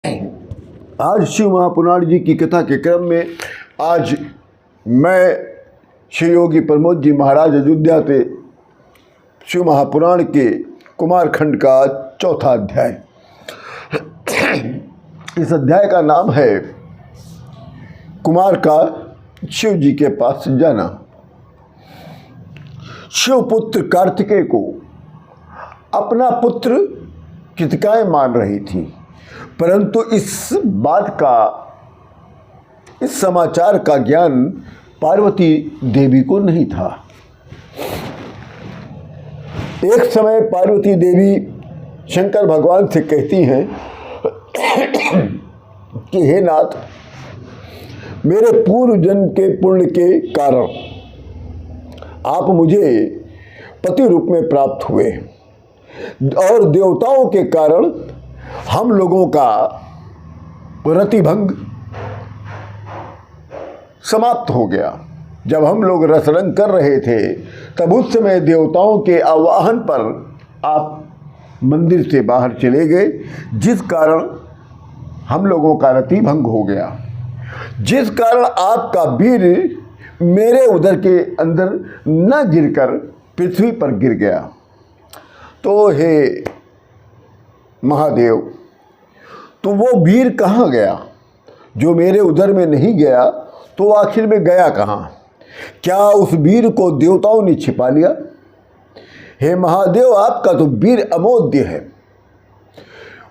आज शिव महापुराण जी की कथा के क्रम में आज मैं श्री योगी प्रमोद जी महाराज अयोध्या से शिव महापुराण के कुमार खंड का चौथा अध्याय। इस अध्याय का नाम है कुमार का शिव जी के पास जाना। शिवपुत्र कार्तिकेय को अपना पुत्र कृतिकाएँ मान रही थी, परंतु इस समाचार का ज्ञान पार्वती देवी को नहीं था। एक समय पार्वती देवी शंकर भगवान से कहती हैं कि हे नाथ, मेरे पूर्व जन्म के पुण्य के कारण आप मुझे पति रूप में प्राप्त हुए और देवताओं के कारण हम लोगों का रतिभंग समाप्त हो गया। जब हम लोग रसरंग कर रहे थे तब उस समय देवताओं के आवाहन पर आप मंदिर से बाहर चले गए, जिस कारण हम लोगों का रतिभंग हो गया, जिस कारण आपका वीर मेरे उदर के अंदर न गिरकर पृथ्वी पर गिर गया। तो हे महादेव, तो वो वीर कहाँ गया जो मेरे उदर में नहीं गया? तो आखिर में गया कहाँ? क्या उस वीर को देवताओं ने छिपा लिया? हे महादेव, आपका तो वीर अमोघ्य है,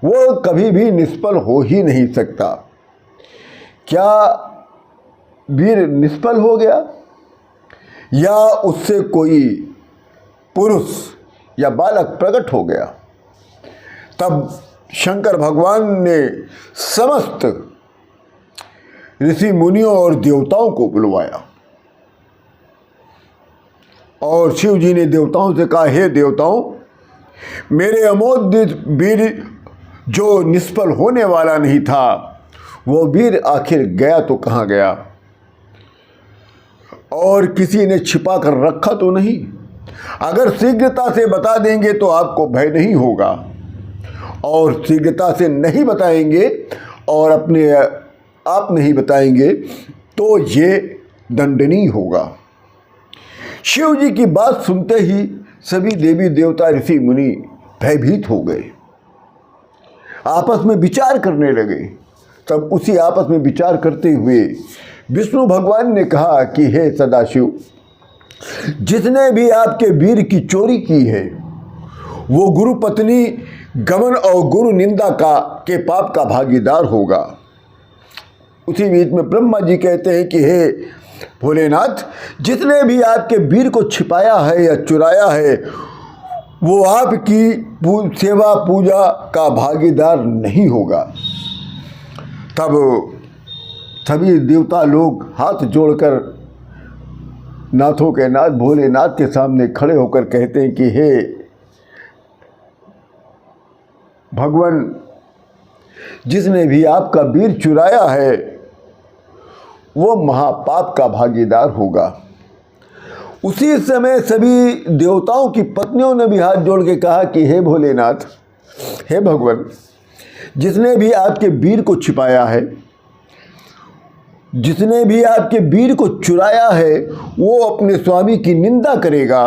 वो कभी भी निष्फल हो ही नहीं सकता। क्या वीर निष्फल हो गया या उससे कोई पुरुष या बालक प्रकट हो गया? तब शंकर भगवान ने समस्त ऋषि मुनियों और देवताओं को बुलवाया और शिव जी ने देवताओं से कहा, हे देवताओं, मेरे अमोघ वीर जो निष्फल होने वाला नहीं था, वो वीर आखिर गया तो कहाँ गया? और किसी ने छिपा कर रखा तो नहीं? अगर शीघ्रता से बता देंगे तो आपको भय नहीं होगा, और शीघ्रता से नहीं बताएंगे और अपने आप नहीं बताएंगे तो ये दंडनीय होगा। शिव जी की बात सुनते ही सभी देवी देवता ऋषि मुनि भयभीत हो गए, आपस में विचार करने लगे। तब उसी आपस में विचार करते हुए विष्णु भगवान ने कहा कि हे सदाशिव, जिसने भी आपके वीर की चोरी की है वो गुरु पत्नी गमन और गुरु निंदा के पाप का भागीदार होगा। उसी बीच में ब्रह्मा जी कहते हैं कि हे भोलेनाथ, जिसने भी आपके वीर को छिपाया है या चुराया है वो आपकी सेवा पूजा का भागीदार नहीं होगा। तब सभी देवता लोग हाथ जोड़कर नाथों के नाथ भोलेनाथ के सामने खड़े होकर कहते हैं कि हे भगवान, जिसने भी आपका वीर चुराया है वो महापाप का भागीदार होगा। उसी समय सभी देवताओं की पत्नियों ने भी हाथ जोड़ के कहा कि हे भोलेनाथ, हे भगवान, जिसने भी आपके वीर को छिपाया है, जिसने भी आपके वीर को चुराया है, वो अपने स्वामी की निंदा करेगा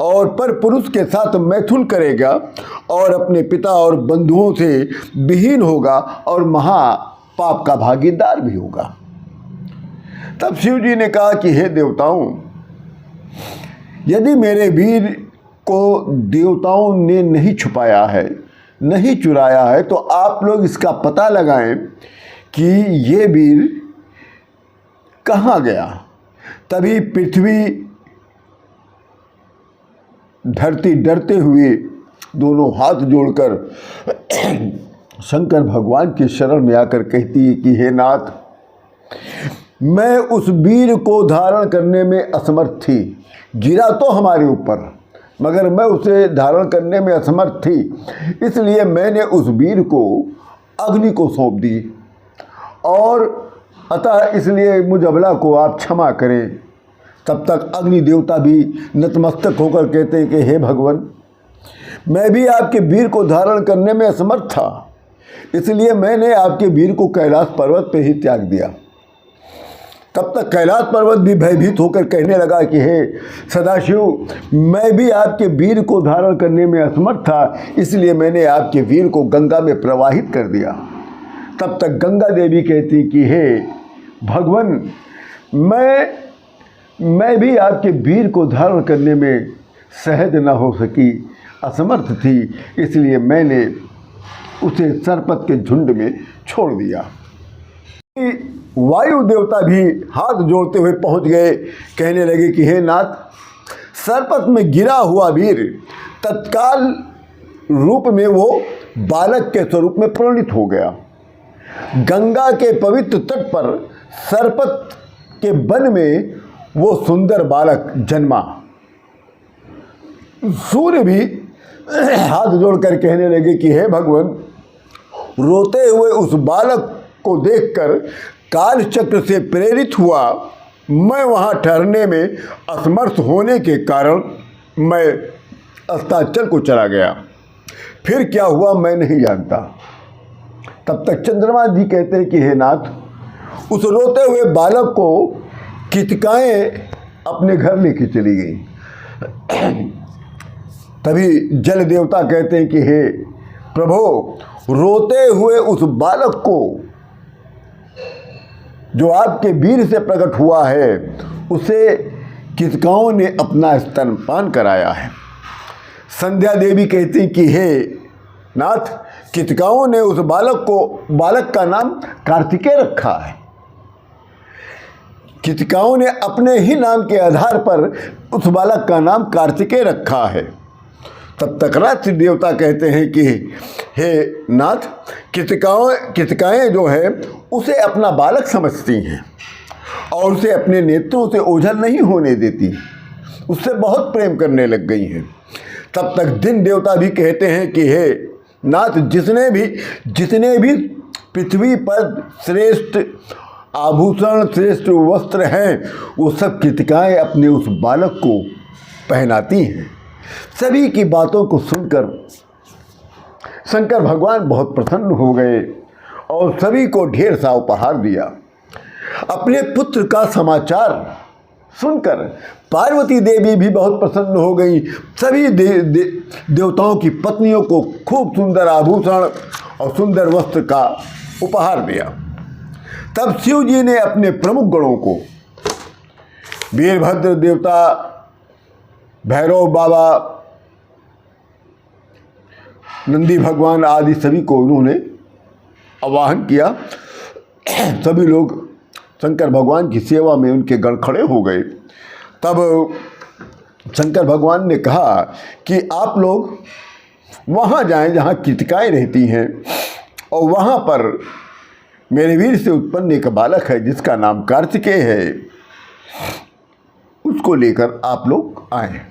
और पर पुरुष के साथ मैथुन करेगा और अपने पिता और बंधुओं से विहीन होगा और महापाप का भागीदार भी होगा। तब शिव जी ने कहा कि हे देवताओं, यदि मेरे वीर को देवताओं ने नहीं छुपाया है, नहीं चुराया है, तो आप लोग इसका पता लगाएं कि ये वीर कहाँ गया। तभी पृथ्वी धरती डरते हुए दोनों हाथ जोड़कर शंकर भगवान के शरण में आकर कहती है कि हे नाथ, मैं उस वीर को धारण करने में असमर्थ थी। गिरा तो हमारे ऊपर, मगर मैं उसे धारण करने में असमर्थ थी, इसलिए मैंने उस वीर को अग्नि को सौंप दी और अतः इसलिए मुझ अबला को आप क्षमा करें। तब तक अग्नि देवता भी नतमस्तक होकर कहते हैं कि हे भगवान, मैं भी आपके वीर को धारण करने में असमर्थ था, इसलिए मैंने आपके वीर को कैलाश पर्वत पे ही त्याग दिया। तब तक कैलाश पर्वत भी भयभीत होकर कहने लगा कि हे सदाशिव, मैं भी आपके वीर को धारण करने में असमर्थ था, इसलिए मैंने आपके वीर को गंगा में प्रवाहित कर दिया। तब तक गंगा देवी कहती कि हे भगवान, मैं भी आपके वीर को धारण करने में सहज न हो सकी, असमर्थ थी, इसलिए मैंने उसे सरपत के झुंड में छोड़ दिया। वायु देवता भी हाथ जोड़ते हुए पहुंच गए, कहने लगे कि हे नाथ, सरपत में गिरा हुआ वीर तत्काल रूप में वो बालक के स्वरूप में परिणित हो गया। गंगा के पवित्र तट पर सरपत के वन में वो सुंदर बालक जन्मा। सूर्य भी हाथ जोड़कर कहने लगे कि हे भगवान, रोते हुए उस बालक को देखकर काल चक्र से प्रेरित हुआ मैं वहाँ ठहरने में असमर्थ होने के कारण मैं अस्ताचल को चला गया। फिर क्या हुआ मैं नहीं जानता। तब तक चंद्रमा जी कहते हैं कि हे नाथ, उस रोते हुए बालक को कितकाएँ अपने घर लेके चली गई। तभी जल देवता कहते हैं कि हे प्रभु, रोते हुए उस बालक को जो आपके वीर से प्रकट हुआ है, उसे कितकाओं ने अपना स्तनपान कराया है। संध्या देवी कहती कि हे नाथ, कितकाओं ने उस बालक का नाम कार्तिकेय रखा है। कितकाओं ने अपने ही नाम के आधार पर उस बालक का नाम कार्तिकेय रखा है। तब तक रात्रि देवता कहते हैं कि हे नाथ, कितकाएँ जो है उसे अपना बालक समझती हैं और उसे अपने नेत्रों से ओझल नहीं होने देती, उससे बहुत प्रेम करने लग गई हैं। तब तक दिन देवता भी कहते हैं कि हे नाथ, जितने भी पृथ्वी पर श्रेष्ठ आभूषण, श्रेष्ठ वस्त्र हैं, वो सब कितकाएँ अपने उस बालक को पहनाती हैं। सभी की बातों को सुनकर शंकर भगवान बहुत प्रसन्न हो गए और सभी को ढेर सा उपहार दिया। अपने पुत्र का समाचार सुनकर पार्वती देवी भी बहुत प्रसन्न हो गई। सभी देवताओं की पत्नियों को खूब सुंदर आभूषण और सुंदर वस्त्र का उपहार दिया। तब शिव जी ने अपने प्रमुख गणों को, वीरभद्र देवता, भैरव बाबा, नंदी भगवान आदि सभी को उन्होंने आवाहन किया। सभी लोग शंकर भगवान की सेवा में उनके गण खड़े हो गए। तब शंकर भगवान ने कहा कि आप लोग वहाँ जाएं जहाँ कितकाएँ रहती हैं और वहाँ पर मेरे वीर से उत्पन्न एक बालक है जिसका नाम कार्तिकेय है, उसको लेकर आप लोग आए।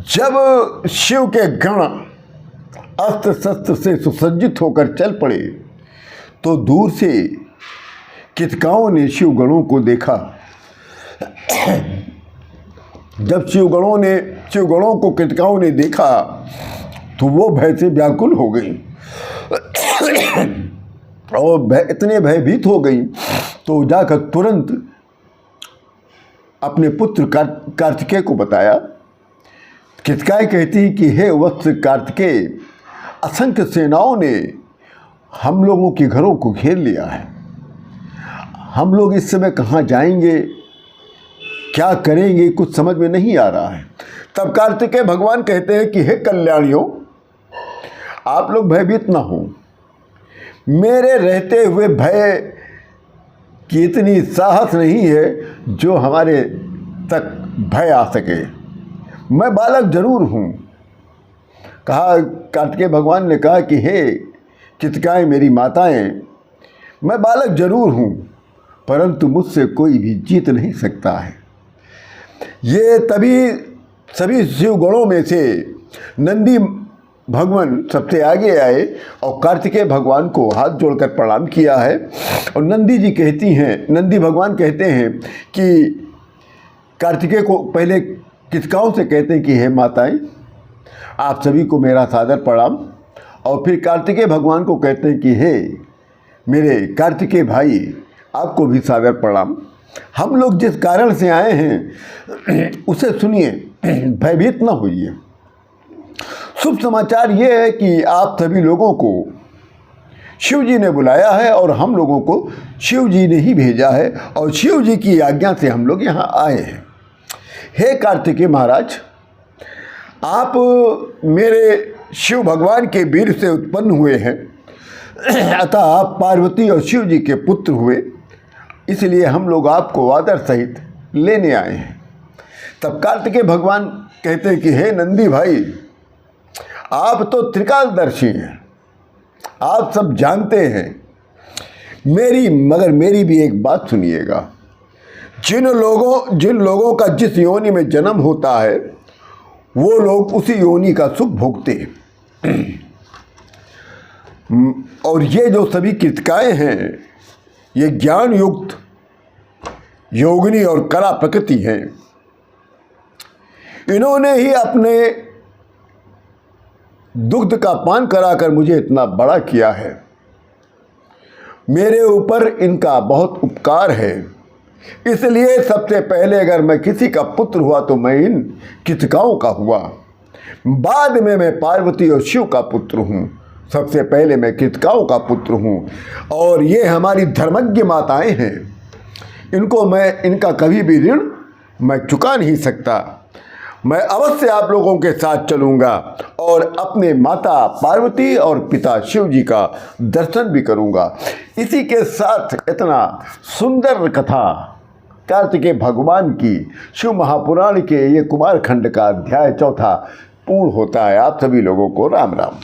जब शिव के गण अस्त्र शस्त्र से सुसज्जित होकर चल पड़े तो दूर से कितकाओं ने शिव गणों को देखा। जब शिव गणों को कितकाओं ने देखा तो वो भय से व्याकुल हो गई और इतने भयभीत हो गई तो जाकर तुरंत अपने पुत्र कार्तिकेय को बताया। कितकाएँ कहती कि हे वत्स कार्तिकेय, असंख्य सेनाओं ने हम लोगों के घरों को घेर लिया है। हम लोग इस समय कहाँ जाएंगे, क्या करेंगे, कुछ समझ में नहीं आ रहा है। तब कार्तिकेय भगवान कहते हैं कि हे कल्याणियों, आप लोग भयभीत ना हो। मेरे रहते हुए भय की इतनी साहस नहीं है जो हमारे तक भय आ सके। मैं बालक जरूर हूँ। कहा, कार्तिकेय भगवान ने कहा कि हे कितकाएँ मेरी माताएं, मैं बालक जरूर हूँ परंतु मुझसे कोई भी जीत नहीं सकता है। ये तभी सभी शिव गणों में से नंदी भगवान सबसे आगे आए और कार्तिकेय भगवान को हाथ जोड़कर प्रणाम किया है। और नंदी भगवान कहते हैं कि कार्तिकेय को पहले कितकाओं से कहते हैं कि हे माताएं, आप सभी को मेरा सादर प्रणाम और फिर कार्तिकेय भगवान को कहते हैं कि हे मेरे कार्तिकेय भाई, आपको भी सादर प्रणाम। हम लोग जिस कारण से आए हैं उसे सुनिए, भयभीत ना होइए। शुभ समाचार ये है कि आप सभी लोगों को शिव जी ने बुलाया है और हम लोगों को शिव जी ने ही भेजा है और शिव जी की आज्ञा से हम लोग यहाँ आए हैं। हे कार्तिकेय महाराज, आप मेरे शिव भगवान के वीर से उत्पन्न हुए हैं, अतः आप पार्वती और शिव जी के पुत्र हुए, इसलिए हम लोग आपको आदर सहित लेने आए हैं। तब कार्तिकेय भगवान कहते हैं कि हे नंदी भाई, आप तो त्रिकालदर्शी हैं, आप सब जानते हैं। मगर मेरी भी एक बात सुनिएगा। जिन लोगों का जिस योनि में जन्म होता है वो लोग उसी योनि का सुख भोगते हैं। और ये जो सभी कृतिकाएँ हैं, ये ज्ञान युक्त योगिनी और कला प्रकृति हैं। इन्होंने ही अपने दुग्ध का पान कराकर मुझे इतना बड़ा किया है। मेरे ऊपर इनका बहुत उपकार है, इसलिए सबसे पहले अगर मैं किसी का पुत्र हुआ तो मैं इन कृतिकाओं का हुआ। बाद में मैं पार्वती और शिव का पुत्र हूँ, सबसे पहले मैं कृतिकाओं का पुत्र हूँ। और ये हमारी धर्मज्ञ माताएं हैं, इनका कभी भी ऋण मैं चुका नहीं सकता। मैं अवश्य आप लोगों के साथ चलूँगा और अपने माता पार्वती और पिता शिव जी का दर्शन भी करूँगा। इसी के साथ इतना सुंदर कथा कार्तिकेय भगवान की शिव महापुराण के ये कुमारखंड का अध्याय 4 पूर्ण होता है। आप सभी लोगों को राम राम।